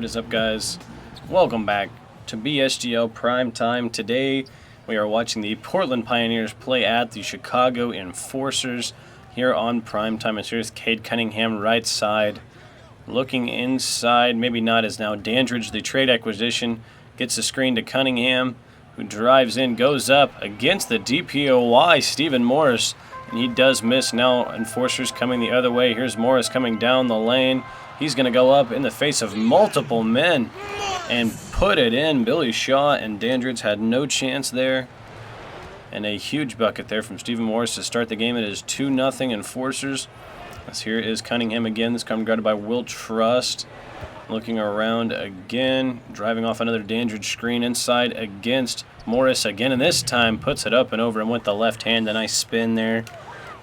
is up, guys? Welcome back to BSGL Primetime. Today we are watching the Portland Pioneers play at the Chicago Enforcers here on Primetime. And here's Cade Cunningham right side. Looking inside, maybe not, as now Dandridge, the trade acquisition, gets the screen to Cunningham, who drives in, goes up against the DPOY, Stephen Morris, and he does miss. Now Enforcers coming the other way. Here's Morris coming down the lane. He's going to go up in the face of multiple men and put it in. Billy Shaw and Dandridge had no chance there. And a huge bucket there from Stephen Morris to start the game. It is 2-0 Enforcers. As here is Cunningham again. This time guarded by Will Trust. Looking around again. Driving off another Dandridge screen inside against Morris again. And this time puts it up and over and with the left hand. A nice spin there.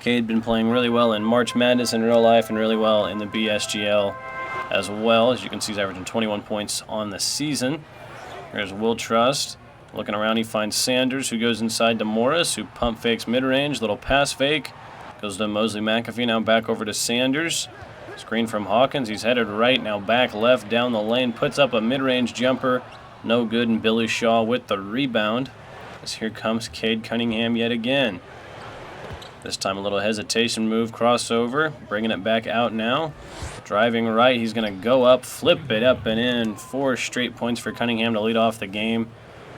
Cade been playing really well in March Madness in real life and really well in the BSGL as well. As you can see, he's averaging 21 points on the season. Here's Will Trust. Looking around, he finds Sanders, who goes inside to Morris, who pump fakes mid-range. Little pass fake. Goes to Mosley McAfee. Now back over to Sanders. Screen from Hawkins. He's headed right. Now back left down the lane. Puts up a mid-range jumper. No good. And Billy Shaw with the rebound. As here comes Cade Cunningham yet again. This time a little hesitation move, crossover, bringing it back out now. Driving right, he's going to go up, flip it up and in. 4 straight points for Cunningham to lead off the game.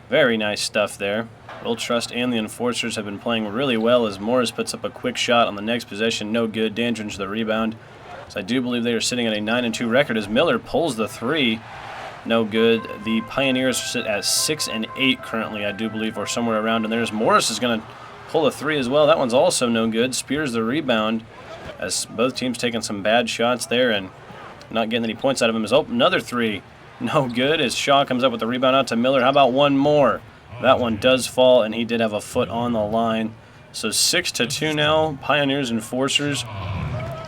Very nice stuff there. Will Trust and the Enforcers have been playing really well as Morris puts up a quick shot on the next possession. No good. Dandridge the rebound. So I do believe they are sitting at a 9-2 record as Miller pulls the 3. No good. The Pioneers sit at 6-8 currently, I do believe, or somewhere around. And there's Morris is going to pull a 3 as well. That one's also no good. Spears the rebound as both teams taking some bad shots there and not getting any points out of him. Is another 3. No good as Shaw comes up with the rebound out to Miller. How about one more? That one does fall, and he did have a foot on the line. So 6-2 now. Pioneers Enforcers.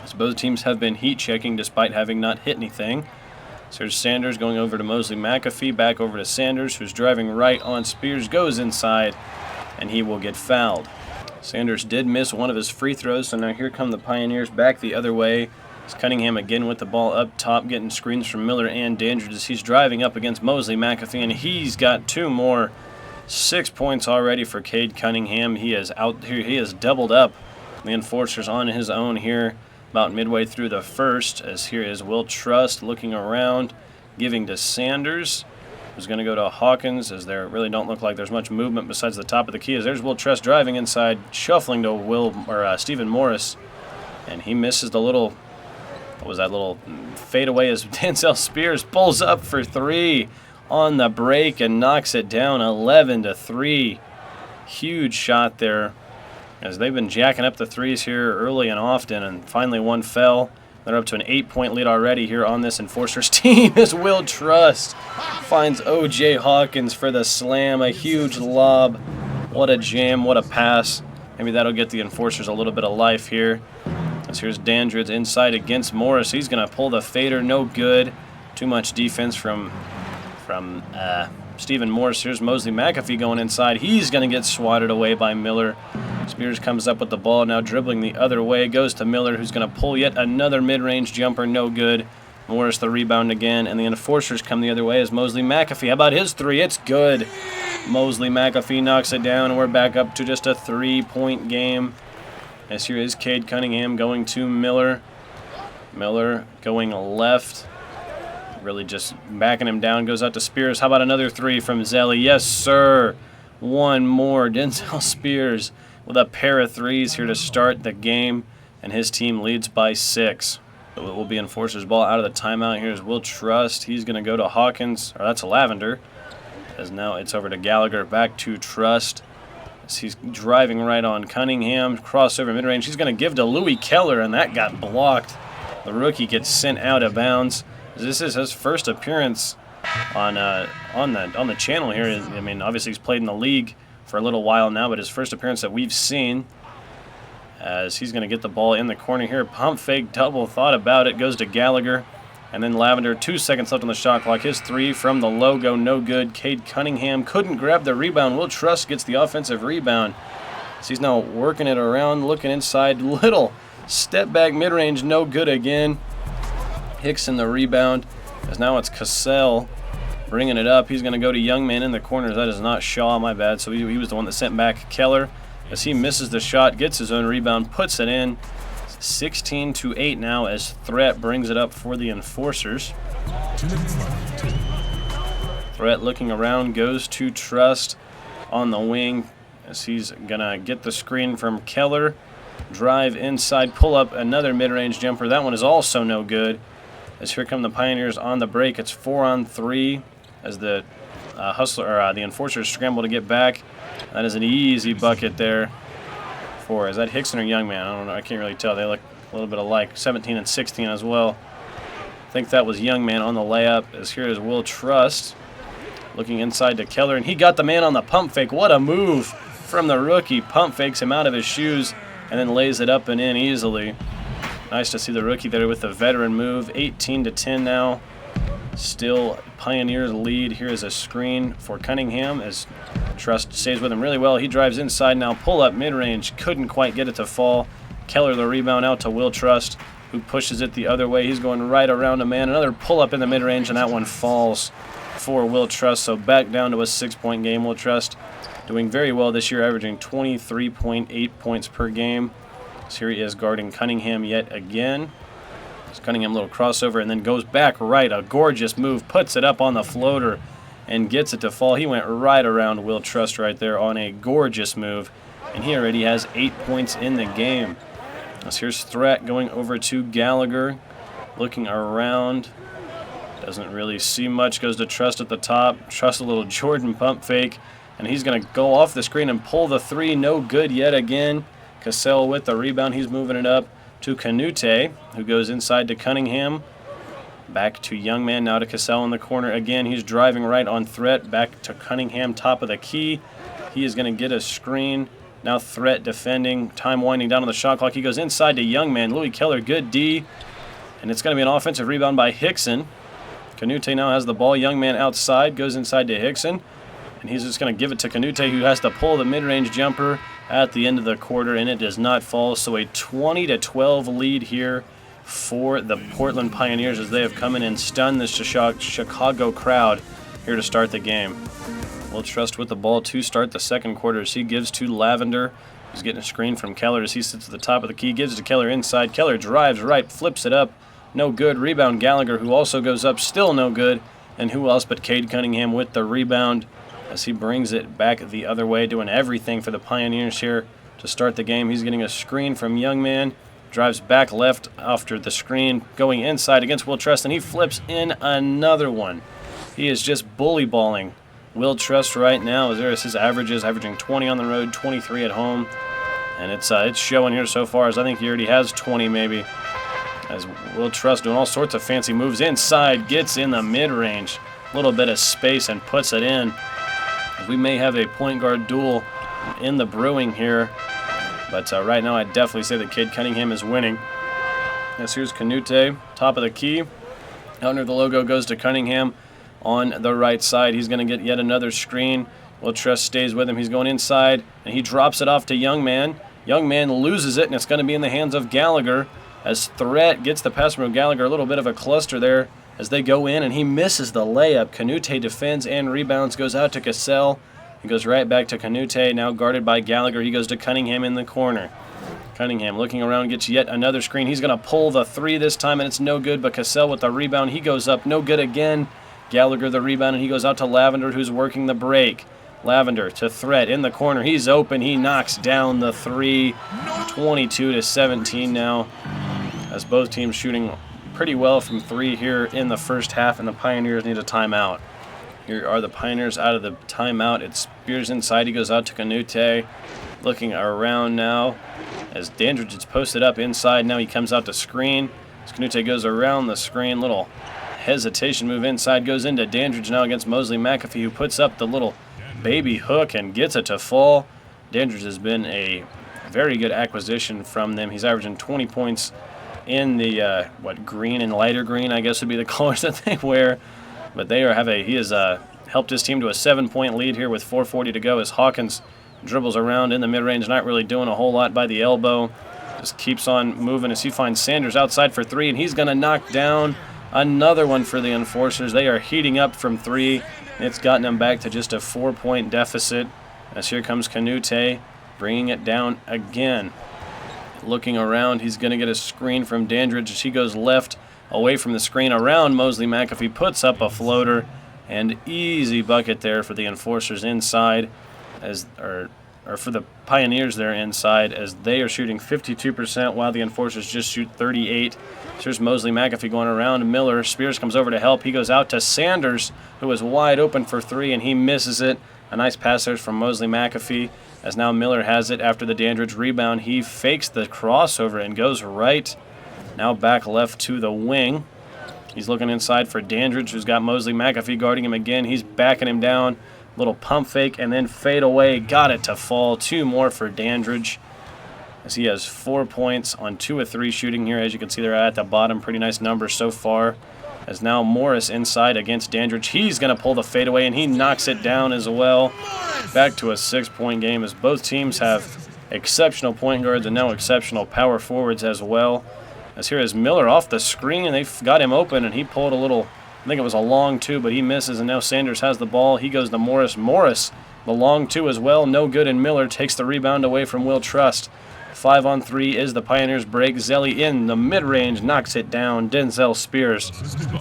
As both teams have been heat checking despite having not hit anything. So there's Sanders going over to Mosley McAfee. Back over to Sanders, who's driving right on Spears. Goes inside, and he will get fouled. Sanders did miss one of his free throws, so now here come the Pioneers back the other way. It's Cunningham again with the ball up top, getting screens from Miller and Dandridge as he's driving up against Mosley McAfee, and he's got 2 more. 6 points already for Cade Cunningham. He is out here. He has doubled up the Enforcers on his own here about midway through the first, as here is Will Trust looking around, giving to Sanders, who's going to go to Hawkins, as there really don't look like there's much movement besides the top of the key. As there's Will Trust driving inside, shuffling to Stephen Morris, and he misses the little, what was that, little fadeaway as Denzel Spears pulls up for 3 on the break and knocks it down 11-3. Huge shot there, as they've been jacking up the 3s here early and often, and finally one fell. They're up to an 8-point lead already here on this Enforcers team as Will Trust finds O.J. Hawkins for the slam. A huge lob. What a jam, what a pass. Maybe that'll get the Enforcers a little bit of life here. As here's Dandridge inside against Morris. He's going to pull the fader. No good. Too much defense from Stephen Morris. Here's Mosley McAfee going inside. He's going to get swatted away by Miller. Spears comes up with the ball, now dribbling the other way. Goes to Miller, who's going to pull yet another mid-range jumper. No good. Morris the rebound again, and the Enforcers come the other way as Mosley McAfee. How about his 3? It's good. Mosley McAfee knocks it down, and we're back up to just a 3-point game. As here is Cade Cunningham going to Miller. Miller going left. Really just backing him down. Goes out to Spears. How about another 3 from Zelli? Yes, sir. One more. Denzel Spears with a pair of 3s here to start the game, and his team leads by 6. So it will be Enforcers ball out of the timeout. Here's Will Trust. He's going to go to Hawkins, or that's Lavender, as now it's over to Gallagher. Back to Trust as he's driving right on Cunningham. Crossover mid-range. He's going to give to Louis Keller, and that got blocked. The rookie gets sent out of bounds. This is his first appearance on the channel here. I mean, obviously he's played in the league for a little while now, but his first appearance that we've seen, as he's going to get the ball in the corner here. Pump fake double, thought about it, goes to Gallagher, and then Lavender. 2 seconds left on the shot clock. His 3 from the logo, no good. Cade Cunningham couldn't grab the rebound. Will Trust gets the offensive rebound. So he's now working it around, looking inside. Little step back mid-range, no good again. Hicks in the rebound. As now it's Cassell bringing it up. He's going to go to Youngman in the corners. That is not Shaw, my bad. So he was the one that sent back Keller. As he misses the shot, gets his own rebound, puts it in. 16-8 now as Threat brings it up for the Enforcers. Threat looking around, goes to Trust on the wing as he's going to get the screen from Keller. Drive inside, pull up another mid-range jumper. That one is also no good. As here come the Pioneers on the break. It's 4-on-3 as the the Enforcers scramble to get back. That is an easy bucket there. Is that Hickson or Youngman? I don't know. I can't really tell. They look a little bit alike. 17 and 16 as well. I think that was Youngman on the layup. As here is Will Trust looking inside to Keller, and he got the man on the pump fake. What a move from the rookie. Pump fakes him out of his shoes and then lays it up and in easily. Nice to see the rookie there with the veteran move. 18-10 now. Still Pioneers lead. Here is a screen for Cunningham as Trust stays with him really well. He drives inside now. Pull up mid-range. Couldn't quite get it to fall. Keller the rebound out to Will Trust, who pushes it the other way. He's going right around a man. Another pull up in the mid-range, and that one falls for Will Trust. So back down to a 6-point game. Will Trust doing very well this year, averaging 23.8 points per game. So here he is guarding Cunningham yet again. Cunningham, a little crossover, and then goes back right. A gorgeous move, puts it up on the floater and gets it to fall. He went right around Will Trust right there on a gorgeous move, and he already has 8 points in the game. So here's Threat going over to Gallagher, looking around. Doesn't really see much, goes to Trust at the top. Trust a little Jordan pump fake, and he's going to go off the screen and pull the three. No good yet again. Cassell with the rebound. He's moving it up to Canute, who goes inside to Cunningham. Back to Youngman, now to Cassell in the corner. Again, he's driving right on Threat. Back to Cunningham, top of the key. He is going to get a screen. Now Threat defending. Time winding down on the shot clock. He goes inside to Youngman. Louis Keller, good D. And it's going to be an offensive rebound by Hickson. Canute now has the ball. Youngman outside, goes inside to Hickson. And he's just going to give it to Canute, who has to pull the mid-range jumper at the end of the quarter, and it does not fall. So a 20-12 lead here for the Portland Pioneers as they have come in and stunned the Chicago crowd here to start the game. Will Trust with the ball to start the second quarter as he gives to Lavender. He's getting a screen from Keller as he sits at the top of the key, gives it to Keller inside. Keller drives right, flips it up. No good. Rebound Gallagher, who also goes up, still no good. And who else but Cade Cunningham with the rebound as he brings it back the other way, doing everything for the Pioneers here to start the game. He's getting a screen from Youngman, drives back left after the screen, going inside against Will Trust, and he flips in another one. He is just bully balling Will Trust right now as there is his averages, averaging 20 on the road, 23 at home, and it's showing here so far as I think he already has 20 maybe. As Will Trust doing all sorts of fancy moves inside, gets in the mid-range, a little bit of space and puts it in. We may have a point guard duel in the brewing here, but right now I'd definitely say that Cade Cunningham is winning. Yes, here's Canute, top of the key. Under the logo goes to Cunningham on the right side. He's going to get yet another screen. Will Trust stays with him. He's going inside, and he drops it off to Youngman. Youngman loses it, and it's going to be in the hands of Gallagher as Threat gets the pass from Gallagher. A little bit of a cluster there as they go in, and he misses the layup. Canute defends and rebounds, goes out to Cassell. He goes right back to Canute, now guarded by Gallagher. He goes to Cunningham in the corner. Cunningham looking around, gets yet another screen. He's going to pull the three this time, and it's no good, but Cassell with the rebound. He goes up, no good again. Gallagher the rebound, and he goes out to Lavender, who's working the break. Lavender to Threat in the corner. He's open. He knocks down the three. 22-17 now, as both teams shooting pretty well from three here in the first half, and the Pioneers need a timeout. Here are the Pioneers out of the timeout. It's Spears inside. He goes out to Canute. Looking around now as Dandridge is posted up inside. Now he comes out to screen. As Canute goes around the screen. Little hesitation move inside. Goes into Dandridge now against Mosley McAfee, who puts up the little baby hook and gets it to fall. Dandridge has been a very good acquisition from them. He's averaging 20 points in the green and lighter green, I guess would be the colors that they wear. But he has helped his team to a 7-point lead here with 4:40 to go as Hawkins dribbles around in the mid-range, not really doing a whole lot by the elbow. Just keeps on moving as he finds Sanders outside for three, and he's going to knock down Another one for the Enforcers. They are heating up from 3. It's gotten them back to just a 4-point deficit. As here comes Canute, bringing it down again. Looking around, he's going to get a screen from Dandridge as he goes left away from the screen around Mosley McAfee, puts up a floater, and easy bucket there for the Enforcers inside, or for the Pioneers there inside, as they are shooting 52% while the Enforcers just shoot 38%. So here's Mosley McAfee going around Miller. Spears comes over to help. He goes out to Sanders, who is wide open for 3, and he misses it. A nice pass there from Mosley McAfee, as now Miller has it after the Dandridge rebound. He fakes the crossover and goes right. Now back left to the wing. He's looking inside for Dandridge, who's got Mosley McAfee guarding him again. He's backing him down. Little pump fake and then fade away. Got it to fall. 2 more for Dandridge, as he has 4 points on 2 of 3 shooting here. As you can see, they're at the bottom. Pretty nice numbers so far. As now Morris inside against Dandridge. He's going to pull the fadeaway, and he knocks it down as well. Back to a 6-point game, as both teams have exceptional point guards and now exceptional power forwards as well. As here is Miller off the screen, and they've got him open, and he pulled a little, I think it was a long 2, but he misses, and now Sanders has the ball. He goes to Morris. Morris, the long 2 as well. No good, and Miller takes the rebound away from Will Trust. 5 on 3 is the Pioneers break. Zelli in the mid-range, knocks it down. Denzel Spears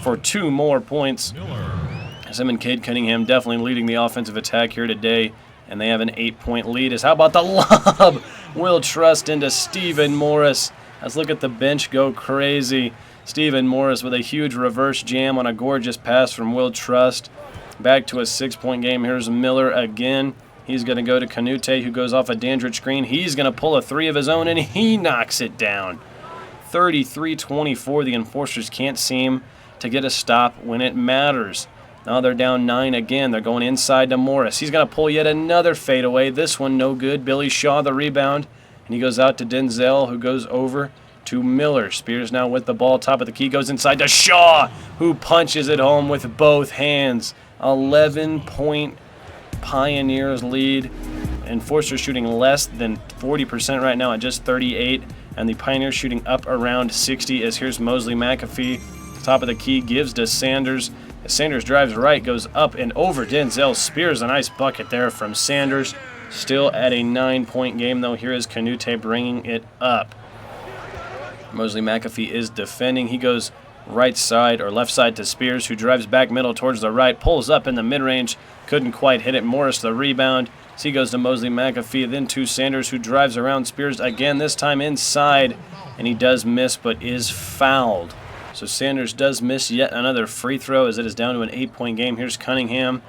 for 2 more points. Him and Cade Cunningham definitely leading the offensive attack here today, and they have an 8-point lead. How about the lob? Will Trust into Stephen Morris. Let's look at the bench go crazy. Stephen Morris with a huge reverse jam on a gorgeous pass from Will Trust. Back to a 6-point game. Here's Miller again. He's going to go to Canute, who goes off a Dandridge screen. He's going to pull a 3 of his own, and he knocks it down. 33-24. The Enforcers can't seem to get a stop when it matters. Now they're down 9 again. They're going inside to Morris. He's going to pull yet another fadeaway. This one no good. Billy Shaw the rebound, and he goes out to Denzel, who goes over to Miller. Spears now with the ball. Top of the key, goes inside to Shaw, who punches it home with both hands. 11-point Pioneers lead. Enforcers shooting less than 40% right now at just 38, and the Pioneers shooting up around 60. As here's Mosley McAfee, top of the key, gives to Sanders. As Sanders drives right, goes up and over Denzel Spears. A nice bucket there from Sanders. Still at a 9-point game though. Here is Canute bringing it up. Mosley McAfee is defending. He goes right side or left side to Spears, who drives back middle towards the right, pulls up in the mid-range, couldn't quite hit it. Morris the rebound. So he goes to Mosley McAfee, then to Sanders, who drives around Spears again, this time inside, and he does miss but is fouled. So Sanders does miss yet another free throw, as it is down to an 8-point game. Here's Cunningham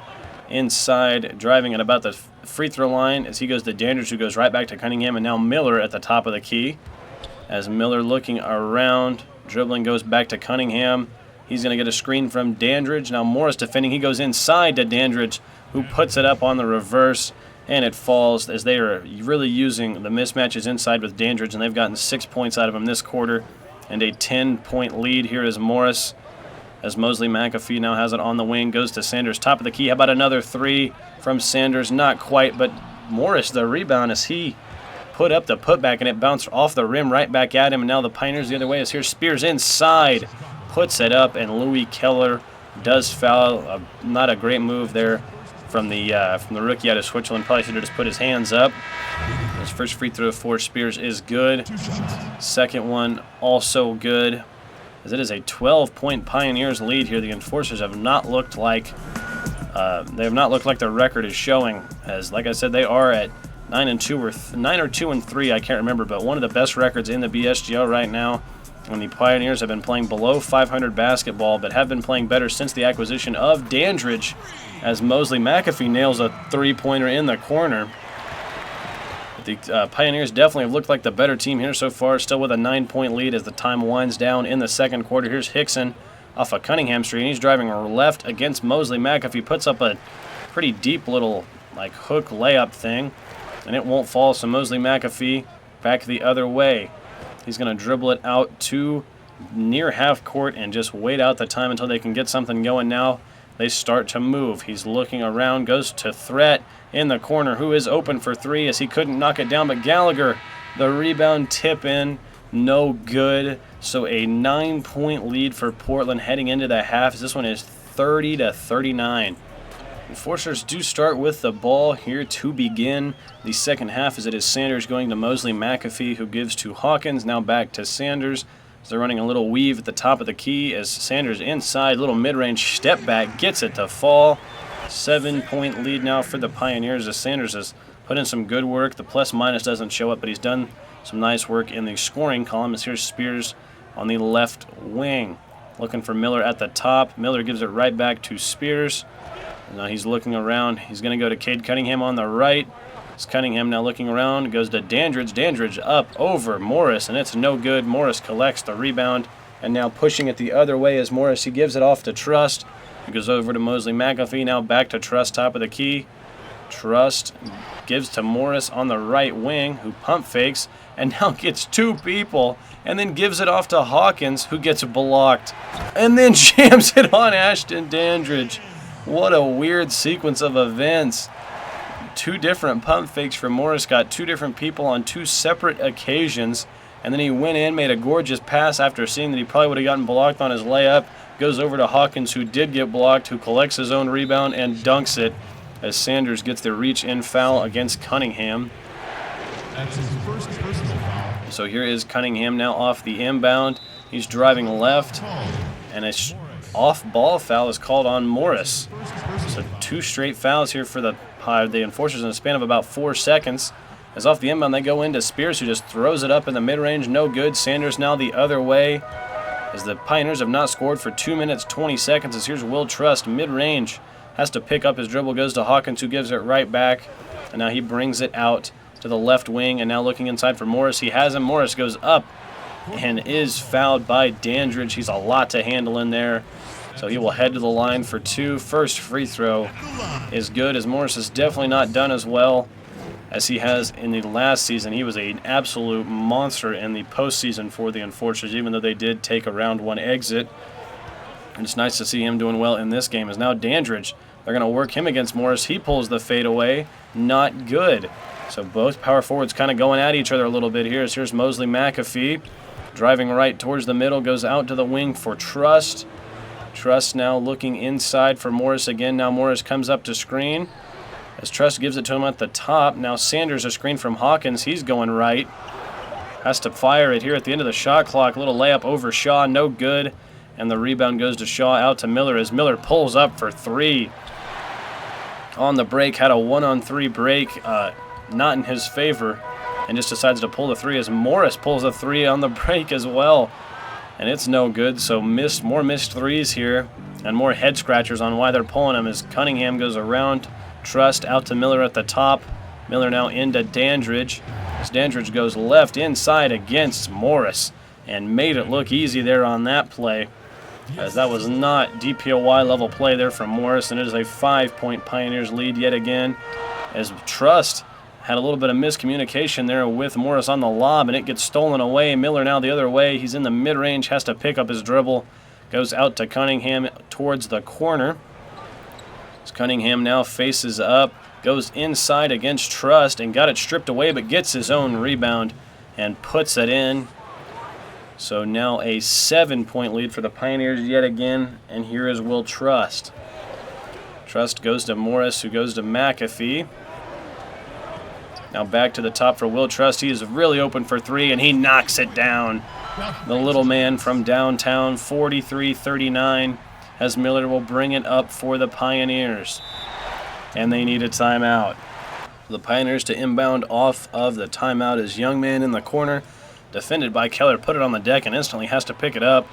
inside, driving at about the free throw line, as he goes to Dandridge, who goes right back to Cunningham, and now Miller at the top of the key. As Miller looking around, dribbling, goes back to Cunningham. He's going to get a screen from Dandridge. Now Morris defending. He goes inside to Dandridge, who puts it up on the reverse, and it falls, as they are really using the mismatches inside with Dandridge, and they've gotten 6 points out of him this quarter, and a 10-point lead. Here is Morris, as Mosley McAfee now has it on the wing, goes to Sanders, top of the key. How about another 3 from Sanders? Not quite, but Morris the rebound, as he put up the putback, and it bounced off the rim right back at him, and now the Pioneers the other way, as here's Spears inside, puts it up, and Louis Keller does foul. Not a great move there from the rookie out of Switzerland. Probably should have just put his hands up. His first free throw for Spears is good. Second one also good, as it is a 12-point Pioneers lead here. The Enforcers have not looked like their record is showing, as like I said, they are at 9-2 or 9 or 2-3, I can't remember, but one of the best records in the BSGL right now. When the Pioneers have been playing below 500 basketball, but have been playing better since the acquisition of Dandridge, as Mosley McAfee nails a 3-pointer in the corner. The Pioneers definitely have looked like the better team here so far, still with a 9-point lead as the time winds down in the second quarter. Here's Hickson off a Cunningham street. He's driving left against Mosley McAfee, puts up a pretty deep little like hook layup thing, and it won't fall, so Mosley McAfee back the other way. He's going to dribble it out to near half court and just wait out the time until they can get something going. Now they start to move. He's looking around, goes to threat in the corner, who is open for 3, as he couldn't knock it down, but Gallagher, the rebound tip in, No good. So a 9-point lead for Portland heading into the half. This one is 30-39. Enforcers do start with the ball here to begin the second half, as it is Sanders going to Mosley McAfee, who gives to Hawkins. Now back to Sanders. So they're running a little weave at the top of the key as Sanders inside, little mid-range step back, gets it to fall. 7-point lead now for the Pioneers as Sanders has put in some good work. The plus-minus doesn't show up, but he's done some nice work in the scoring column. As here's Spears on the left wing. Looking for Miller at the top. Miller gives it right back to Spears. Now he's looking around. He's going to go to Cade Cunningham on the right. It's Cunningham now looking around. Goes to Dandridge. Dandridge up over Morris, and it's no good. Morris collects the rebound, and now pushing it the other way is Morris. He gives it off to Trust. He goes over to Mosley McAfee. Now back to Trust, top of the key. Trust gives to Morris on the right wing, who pump fakes, and now gets two people, and then gives it off to Hawkins, who gets blocked, and then jams it on Ashton Dandridge. What a weird sequence of events. Two different pump fakes for Morris, got two different people on two separate occasions, and then he went in, made a gorgeous pass after seeing that he probably would have gotten blocked on his layup, goes over to Hawkins, who did get blocked, who collects his own rebound and dunks it, as Sanders gets the reach-in foul against Cunningham. That's his first personal foul. So here is Cunningham now off the inbound. He's driving left, and a off-ball foul is called on Morris. So two straight fouls here for the Enforcers in a span of about 4 seconds. As off the inbound, they go into Spears, who just throws it up in the mid-range. No good. Sanders now the other way, as the Pioneers have not scored for 2 minutes, 20 seconds. As here's Will Trust, mid-range. Has to pick up his dribble, goes to Hawkins, who gives it right back. And now he brings it out to the left wing, and now looking inside for Morris. He has him. Morris goes up and is fouled by Dandridge. He's a lot to handle in there. So he will head to the line for two. First free throw is good, as Morris is definitely not done as well as he has in the last season. He was an absolute monster in the postseason for the Enforcers, even though they did take a round one exit. And it's nice to see him doing well in this game. As now Dandridge, they're going to work him against Morris. He pulls the fade away. Not good. So both power forwards kind of going at each other a little bit here. As here's Mosley McAfee driving right towards the middle, goes out to the wing for Trust. Trust now looking inside for Morris again. Now Morris comes up to screen, as Trust gives it to him at the top. Now Sanders a screen from Hawkins. He's going right. Has to fire it here at the end of the shot clock. Little layup over Shaw, no good. And the rebound goes to Shaw, out to Miller, as Miller pulls up for three. On the break, had a 1-on-3 break, not in his favor, and just decides to pull the three, as Morris pulls a three on the break as well. And it's no good, so more missed threes here, and more head scratchers on why they're pulling them, as Cunningham goes around Trust, out to Miller at the top. Miller now into Dandridge, as Dandridge goes left inside against Morris, and made it look easy there on that play, as that was not DPOY level play there from Morris, and it is a 5-point Pioneers lead yet again, as Trust had a little bit of miscommunication there with Morris on the lob, and it gets stolen away. Miller now the other way. He's in the mid-range, has to pick up his dribble. Goes out to Cunningham towards the corner. As Cunningham now faces up, goes inside against Trust, and got it stripped away, but gets his own rebound and puts it in. So now a 7-point lead for the Pioneers yet again, and here is Will Trust. Trust goes to Morris, who goes to McAfee. Now back to the top for Will Trust. He is really open for three, and he knocks it down. The little man from downtown, 43-39, as Miller will bring it up for the Pioneers. And they need a timeout. The Pioneers to inbound off of the timeout is Young Man in the corner, defended by Keller. Put it on the deck and instantly has to pick it up.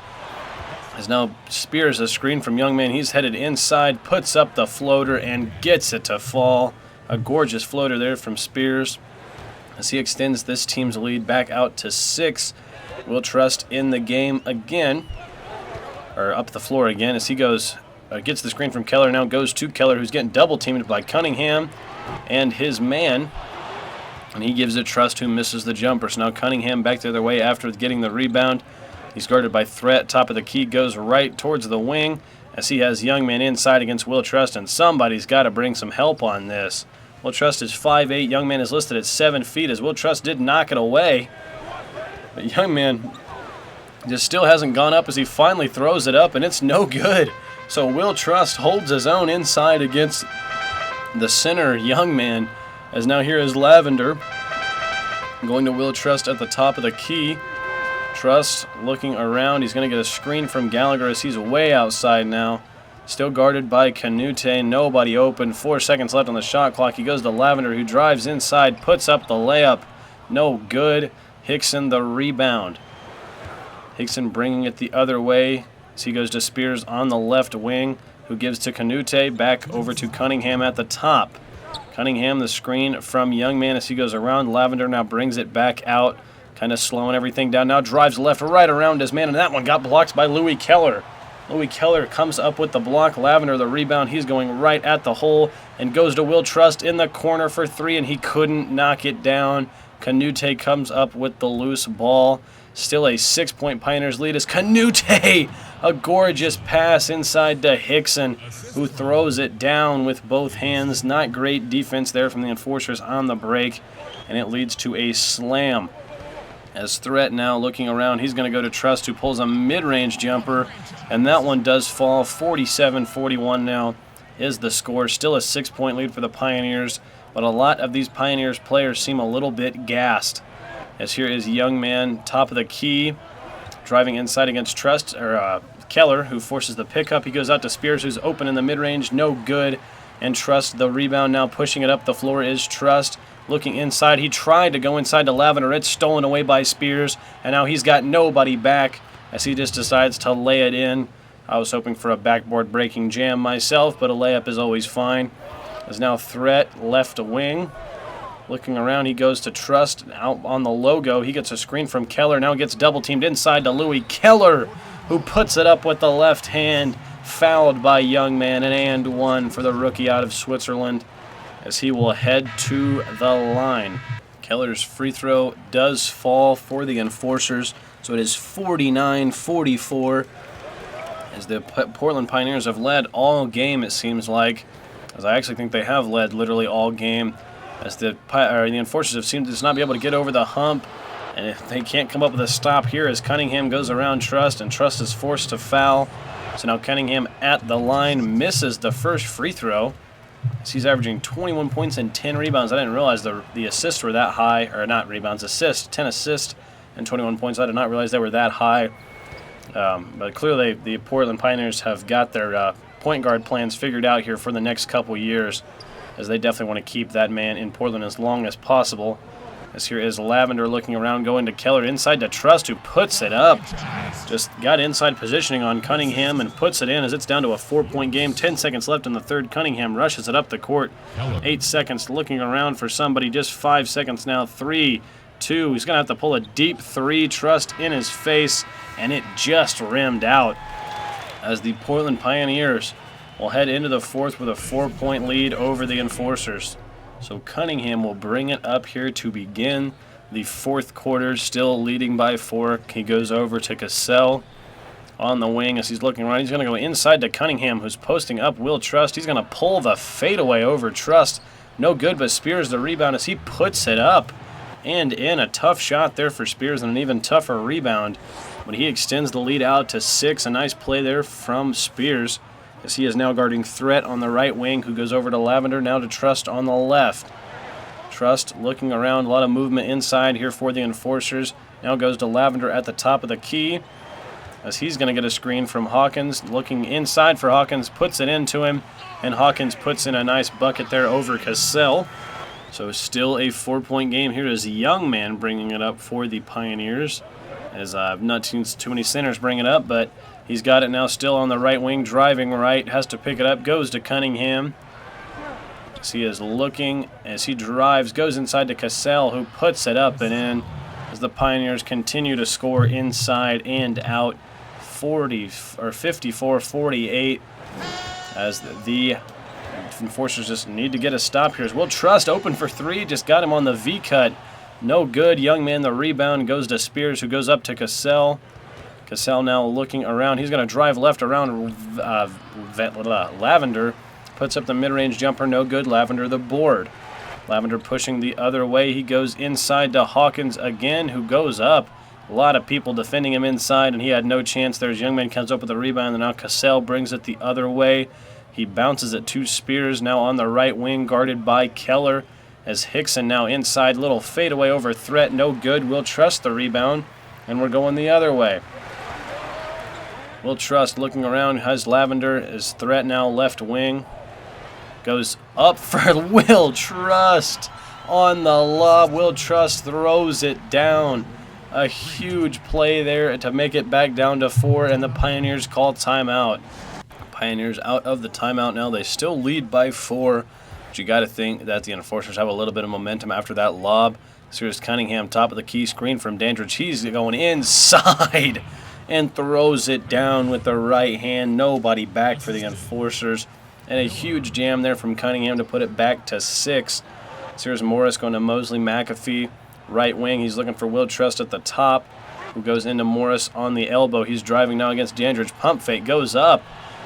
As now Spears a screen from Young Man. He's headed inside, puts up the floater, and gets it to fall. A gorgeous floater there from Spears, as he extends this team's lead back out to 6. Will Trust in the game again, or up the floor again, as he goes, gets the screen from Keller, now goes to Keller, who's getting double teamed by Cunningham and his man, and he gives it Trust, who misses the jumper. So now Cunningham back the other way after getting the rebound. He's guarded by Threat, top of the key, goes right towards the wing, as he has Young Man inside against Will Trust, and somebody's got to bring some help on this. Will Trust is 5'8", Young Man is listed at 7 feet, as Will Trust did knock it away. But young man just still hasn't gone up as he finally throws it up, and it's no good. So Will Trust holds his own inside against the center young man, as now here is Lavender going to Will Trust at the top of the key. Trust looking around. He's going to get a screen from Gallagher as he's way outside now. Still guarded by Canute. Nobody open. 4 seconds left on the shot clock. He goes to Lavender, who drives inside, puts up the layup. No good. Hickson the rebound. Hickson bringing it the other way as he goes to Spears on the left wing, who gives to Canute. Back over to Cunningham at the top. Cunningham the screen from Youngman as he goes around. Lavender now brings it back out, kind of slowing everything down. Now drives left right around his man, and that one got blocked by Louis Keller. Louis Keller comes up with the block. Lavender the rebound. He's going right at the hole and goes to Will Trust in the corner for three, and he couldn't knock it down. Canute comes up with the loose ball. Still a 6-point Pioneers lead as Canute, a gorgeous pass inside to Hickson, who throws it down with both hands. Not great defense there from the Enforcers on the break, and it leads to a slam. As Threat now looking around, he's going to go to Trust, who pulls a mid-range jumper, and that one does fall. 47-41 now is the score. Still a 6-point lead for the Pioneers, but a lot of these Pioneers players seem a little bit gassed. As here is Youngman, top of the key, driving inside against Trust, or Keller, who forces the pickup. He goes out to Spears, who's open in the mid-range, no good, and Trust the rebound now pushing it up the floor is Trust. Looking inside, he tried to go inside to Lavender. It's stolen away by Spears, and now he's got nobody back as he just decides to lay it in. I was hoping for a backboard breaking jam myself, but a layup is always fine. As now Threat left wing. Looking around, he goes to Trust out on the logo. He gets a screen from Keller. Now gets double teamed inside to Louis Keller, who puts it up with the left hand. Fouled by Youngman, and one for the rookie out of Switzerland, as he will head to the line. Keller's free throw does fall for the Enforcers, so it is 49-44, as the Portland Pioneers have led all game, it seems like, as I actually think they have led literally all game, as the Enforcers have seemed to just not be able to get over the hump, and if they can't come up with a stop here as Cunningham goes around Trust, and Trust is forced to foul. So now Cunningham at the line misses the first free throw. He's averaging 21 points and 10 rebounds. I didn't realize the assists were that high, or not rebounds, assists. 10 assists and 21 points. I did not realize they were that high. But clearly the Portland Pioneers have got their point guard plans figured out here for the next couple years, as they definitely want to keep that man in Portland as long as possible. As here is Lavender looking around, going to Keller inside to Trust, who puts it up. Just got inside positioning on Cunningham and puts it in as it's down to a 4-point game. 10 seconds left in the third. Cunningham rushes it up the court. 8 seconds looking around for somebody. Just 5 seconds now. 3, 2. He's going to have to pull a deep three. Trust in his face, and it just rimmed out, as the Portland Pioneers will head into the fourth with a 4-point lead over the Enforcers. So Cunningham will bring it up here to begin the fourth quarter, still leading by 4. He goes over to Cassell on the wing as he's looking around. He's going to go inside to Cunningham, who's posting up Will Trust. He's going to pull the fadeaway over Trust. No good, but Spears the rebound as he puts it up and in. A tough shot there for Spears and an even tougher rebound. But he extends the lead out to 6. A nice play there from Spears, as he is now guarding Threat on the right wing, who goes over to Lavender, now to Trust on the left. Trust looking around, a lot of movement inside here for the Enforcers. Now goes to Lavender at the top of the key, as he's going to get a screen from Hawkins. Looking inside for Hawkins, puts it into him, and Hawkins puts in a nice bucket there over Cassell. So still a 4-point game here as Youngman bringing it up for the Pioneers, as I've not seen too many centers bring it up, but he's got it now still on the right wing, driving right, has to pick it up, goes to Cunningham. As he is looking, as he drives, goes inside to Cassell, who puts it up and in, as the Pioneers continue to score inside and out. 54-48, as the Enforcers just need to get a stop here. As Will Trust open for 3, just got him on the V-cut. No good. Youngman the rebound goes to Spears, who goes up to Cassell. Cassell now looking around. He's going to drive left around Lavender. Puts up the mid-range jumper. No good. Lavender the board. Lavender pushing the other way. He goes inside to Hawkins again, who goes up. A lot of people defending him inside, and he had no chance there as Youngman comes up with a rebound, and now Cassell brings it the other way. He bounces it to Spears, now on the right wing, guarded by Keller, as Hickson now inside, little fadeaway over Threat, no good. Will Trust the rebound, and we're going the other way. Will Trust looking around, has Lavender as Threat now left wing. Goes up for Will Trust on the lob. Will Trust throws it down. A huge play there to make it back down to 4, and the Pioneers call timeout. Pioneers out of the timeout now. They still lead by 4, but you got to think that the Enforcers have a little bit of momentum after that lob. Here's Cunningham, top of the key, screen from Dandridge. He's going inside and throws it down with the right hand. Nobody back for the Enforcers. And a huge jam there from Cunningham to put it back to 6. Here's Morris going to Mosley McAfee, right wing. He's looking for Will Trust at the top, who goes into Morris on the elbow. He's driving now against Dandridge. Pump fake goes up,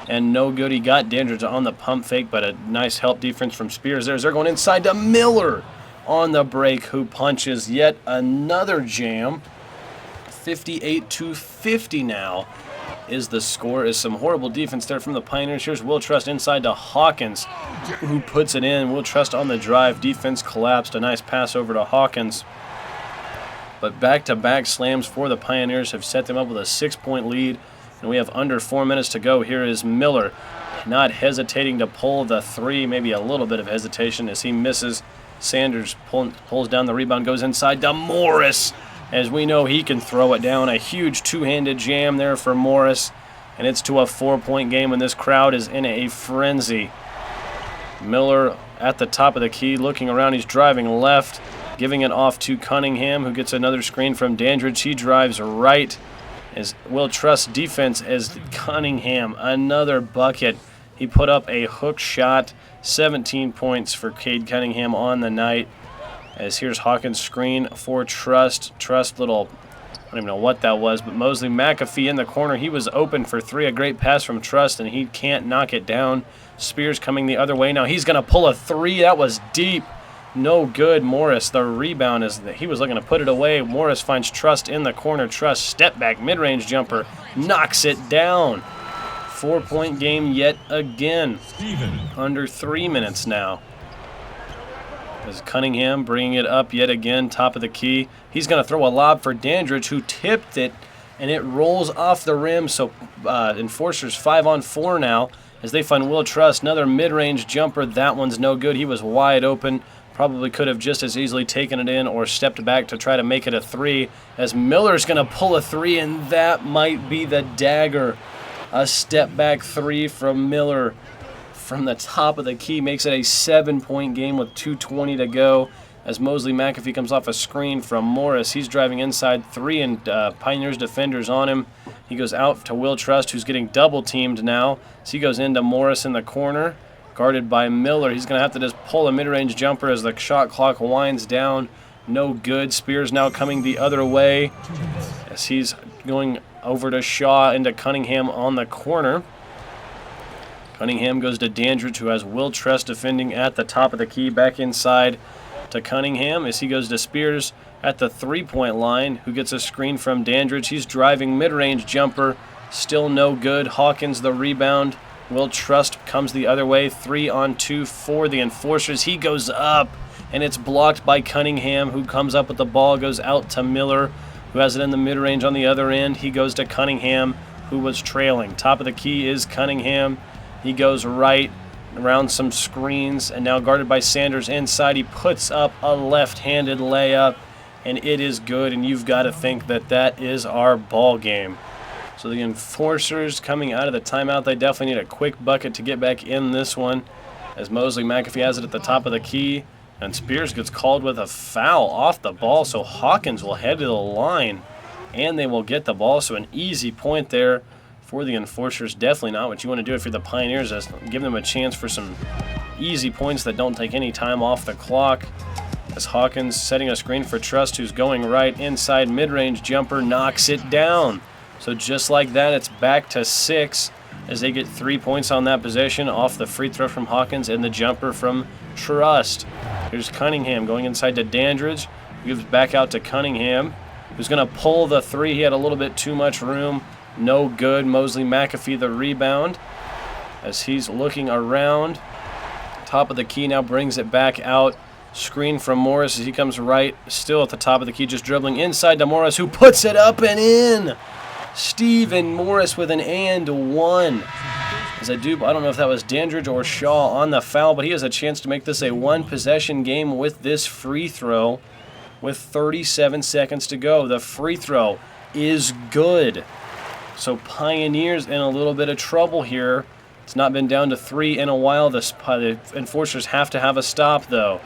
and no good. He got Dandridge on the pump fake, but a nice help defense from Spears. They're going inside to Miller on the break, who punches yet another jam. 58-50 now is the score. Is some horrible defense there from the Pioneers. Here's Will Trust inside to Hawkins, who puts it in. Will Trust on the drive. Defense collapsed. A nice pass over to Hawkins. But back-to-back slams for the Pioneers have set them up with a 6-point lead. And we have under 4 minutes to go. Here is Miller, not hesitating to pull the 3. Maybe a little bit of hesitation as he misses. Sanders pulls down the rebound, goes inside to Morris. As we know, he can throw it down. A huge two-handed jam there for Morris. And it's to a 4-point game, and this crowd is in a frenzy. Miller at the top of the key, looking around. He's driving left, giving it off to Cunningham, who gets another screen from Dandridge. He drives right. As Will Trust defense as Cunningham, another bucket. He put up a hook shot. 17 points for Cade Cunningham on the night. As here's Hawkins' screen for Trust. Trust little, I don't even know what that was, but Mosley McAfee in the corner. He was open for 3. A great pass from Trust, and he can't knock it down. Spears coming the other way. Now he's going to pull a 3. That was deep. No good. Morris, the rebound, he was looking to put it away. Morris finds Trust in the corner. Trust, step back, mid-range jumper, knocks it down. 4-point game yet again. Under 3 minutes now. As Cunningham bringing it up yet again, top of the key. He's going to throw a lob for Dandridge, who tipped it, and it rolls off the rim. So Enforcers 5-on-4 now as they find Will Trust. Another mid-range jumper. That one's no good. He was wide open. Probably could have just as easily taken it in or stepped back to try to make it a 3. As Miller's going to pull a 3, and that might be the dagger. A step-back 3 from Miller from the top of the key makes it a 7-point game with 2:20 to go. As Mosley McAfee comes off a screen from Morris. He's driving inside 3, and Pioneers defenders on him. He goes out to Will Trust, who's getting double-teamed now. So he goes into Morris in the corner, guarded by Miller. He's going to have to just pull a mid-range jumper as the shot clock winds down. No good. Spears now coming the other way as he's going over to Shaw into Cunningham on the corner. Cunningham goes to Dandridge, who has Will Trust defending at the top of the key. Back inside to Cunningham as he goes to Spears at the 3-point line, who gets a screen from Dandridge. He's driving mid-range jumper. Still no good. Hawkins the rebound. Will Trust comes the other way. 3-on-2 for the Enforcers. He goes up, and it's blocked by Cunningham, who comes up with the ball, goes out to Miller, who has it in the mid-range on the other end. He goes to Cunningham, who was trailing. Top of the key is Cunningham. He goes right around some screens, and now guarded by Sanders inside. He puts up a left-handed layup, and it is good, and you've got to think that that is our ball game. So the Enforcers coming out of the timeout, they definitely need a quick bucket to get back in this one, as Mosley McAfee has it at the top of the key, and Spears gets called with a foul off the ball, so Hawkins will head to the line, and they will get the ball. So an easy point there for the Enforcers. Definitely not what you want to do if you're the Pioneers, is give them a chance for some easy points that don't take any time off the clock. As Hawkins setting a screen for Trust, who's going right inside, mid-range jumper, knocks it down. So just like that, it's back to 6 as they get 3 points on that possession off the free throw from Hawkins and the jumper from Trust. Here's Cunningham going inside to Dandridge, who gives back out to Cunningham, who's going to pull the three. He had a little bit too much room. No good. Mosley McAfee the rebound as he's looking around. Top of the key now brings it back out. Screen from Morris as he comes right, still at the top of the key, just dribbling inside to Morris, who puts it up and in. Stephen Morris with an and one. As I don't know if that was Dandridge or Shaw on the foul, but he has a chance to make this a one-possession game with this free throw with 37 seconds to go. The free throw is good. So Pioneers in a little bit of trouble here. It's not been down to 3 in a while. The Enforcers have to have a stop, though.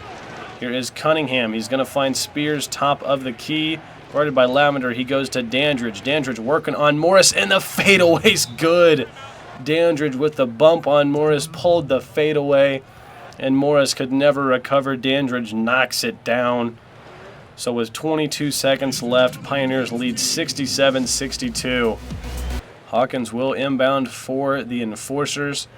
Here is Cunningham. He's going to find Spears, top of the key. Guarded by Lavender, he goes to Dandridge. Dandridge working on Morris, and the fadeaway's good. Dandridge with the bump on Morris, pulled the fadeaway, and Morris could never recover. Dandridge knocks it down. So with 22 seconds left, Pioneers lead 67-62. Hawkins will inbound for the Enforcers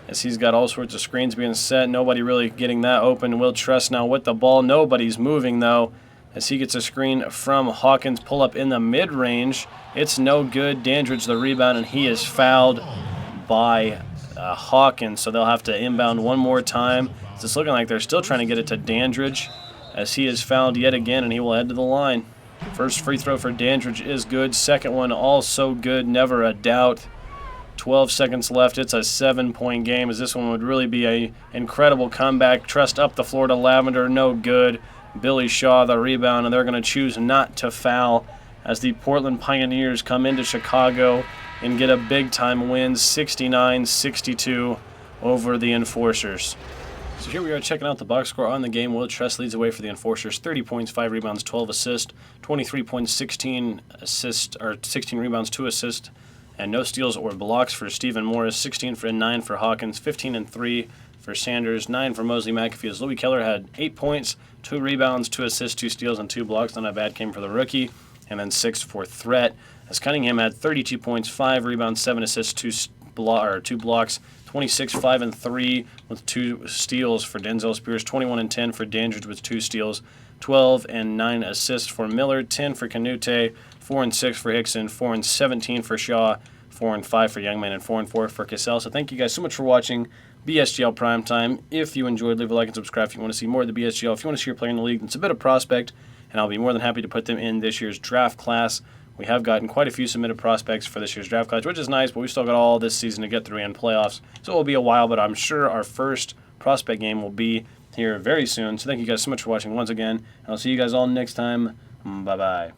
as he's got all sorts of screens being set. Nobody really getting that open. Will Trust now with the ball. Nobody's moving, though, as he gets a screen from Hawkins. Pull up in the mid-range. It's no good. Dandridge the rebound, and he is fouled by Hawkins. So they'll have to inbound one more time. It's looking like they're still trying to get it to Dandridge as he is fouled yet again, and he will head to the line. First free throw for Dandridge is good. Second one also good, never a doubt. 12 seconds left. It's a 7-point game, as this one would really be an incredible comeback. Trust up the floor to Lavender, no good. Billy Shaw the rebound, and they're going to choose not to foul as the Portland Pioneers come into Chicago and get a big-time win, 69-62 over the Enforcers. So here we are checking out the box score on the game. Will Trust leads away for the Enforcers, 30 points, 5 rebounds, 12 assists, 23 points, 16 assists, or 16 rebounds, 2 assists, and no steals or blocks for Stephen Morris, 16 and 9 for Hawkins, 15 and 3 for Sanders, 9 for Mosley McAfee. As Louis Keller had 8 points, 2 rebounds, 2 assists, 2 steals, and 2 blocks. Not a bad game for the rookie, and then 6 for Threat. As Cunningham had 32 points, 5 rebounds, 7 assists, 2 blocks. 26, 5 and 3 with 2 steals for Denzel Spears, 21 and 10 for Dandridge with 2 steals, 12 and 9 assists for Miller, 10 for Canute, 4 and 6 for Hickson, 4 and 17 for Shaw, 4 and 5 for Youngman, and 4 and 4 for Cassell. So thank you guys so much for watching BSGL Primetime. If you enjoyed, leave a like and subscribe if you want to see more of the BSGL. If you want to see your player in the league, it's a bit of prospect, and I'll be more than happy to put them in this year's draft class. We have gotten quite a few submitted prospects for this year's draft class, which is nice, but we've still got all this season to get through and playoffs. So it will be a while, but I'm sure our first prospect game will be here very soon. So thank you guys so much for watching once again, and I'll see you guys all next time. Bye-bye.